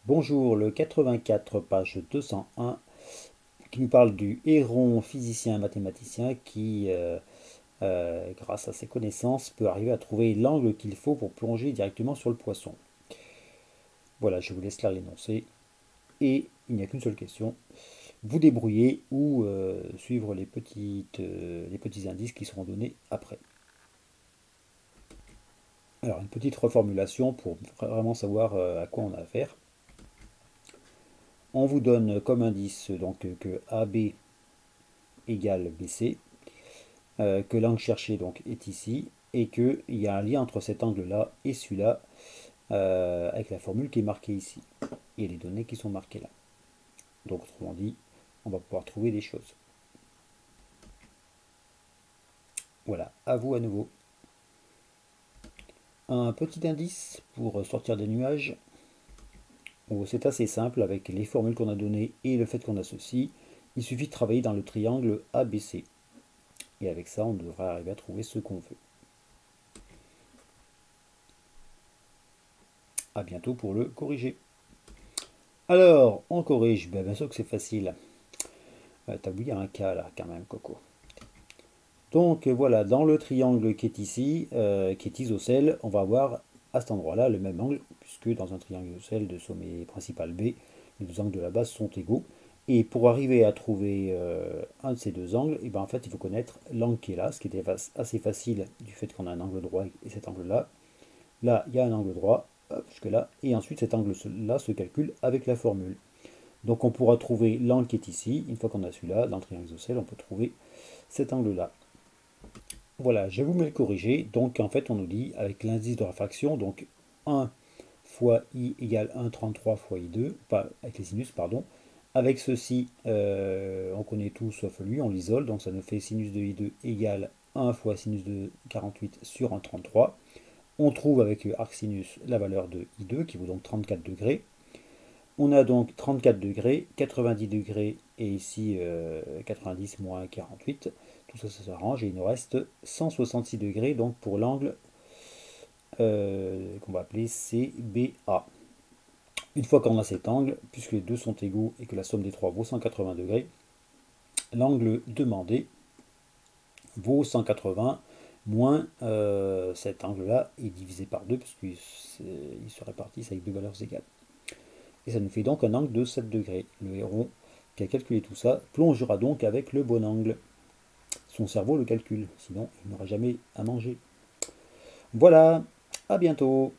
Bonjour, le 84, page 201, qui nous parle du héron physicien mathématicien qui, grâce à ses connaissances, peut arriver à trouver l'angle qu'il faut pour plonger directement sur le poisson. Voilà, je vous laisse là l'énoncé. Et il n'y a qu'une seule question. Vous débrouillez ou suivre les petits indices qui seront donnés après. Alors, une petite reformulation pour vraiment savoir à quoi on a affaire. On vous donne comme indice donc que AB égale BC, que l'angle cherché donc est ici, et qu'il y a un lien entre cet angle-là et celui-là, avec la formule qui est marquée ici, et les données qui sont marquées là. Donc autrement dit, on va pouvoir trouver des choses. Voilà, à vous à nouveau. Un petit indice pour sortir des nuages. C'est assez simple avec les formules qu'on a données et le fait qu'on associe. Il suffit de travailler dans le triangle ABC. Et avec ça, on devrait arriver à trouver ce qu'on veut. A bientôt pour le corriger. Alors, on corrige. Bien sûr que c'est facile. T'as oublié un cas là, quand même, Coco. Donc voilà, dans le triangle qui est ici, qui est isocèle, on va avoir à cet endroit-là le même angle, puisque dans un triangle isocèle de sommet principal B, les deux angles de la base sont égaux. Et pour arriver à trouver un de ces deux angles, et ben en fait, il faut connaître l'angle qui est là, ce qui était assez facile du fait qu'on a un angle droit et cet angle-là. Là, il y a un angle droit, jusque là, et ensuite cet angle-là se calcule avec la formule. Donc on pourra trouver l'angle qui est ici. Une fois qu'on a celui-là, dans le triangle isocèle, on peut trouver cet angle-là. Voilà, je vous mets le corrigé. Donc en fait, on nous dit avec l'indice de réfraction, donc 1 fois i égale 1,33 fois i2, pas avec les sinus, pardon. Avec ceci, on connaît tout sauf lui, on l'isole, donc ça nous fait sinus de i2 égale 1 fois sinus de 48 sur 1,33. On trouve avec arc sinus la valeur de i2 qui vaut donc 34 degrés. On a donc 34 degrés, 90 degrés et ici 90 moins 48. Tout ça, ça s'arrange et il nous reste 166 degrés donc pour l'angle qu'on va appeler CBA. Une fois qu'on a cet angle, puisque les deux sont égaux et que la somme des trois vaut 180 degrés, l'angle demandé vaut 180 moins cet angle-là est divisé par 2 puisqu'il se répartissent avec deux valeurs égales. Et ça nous fait donc un angle de 7 degrés. Le héron qui a calculé tout ça plongera donc avec le bon angle. Son cerveau le calcule, sinon il n'aura jamais à manger. Voilà, à bientôt.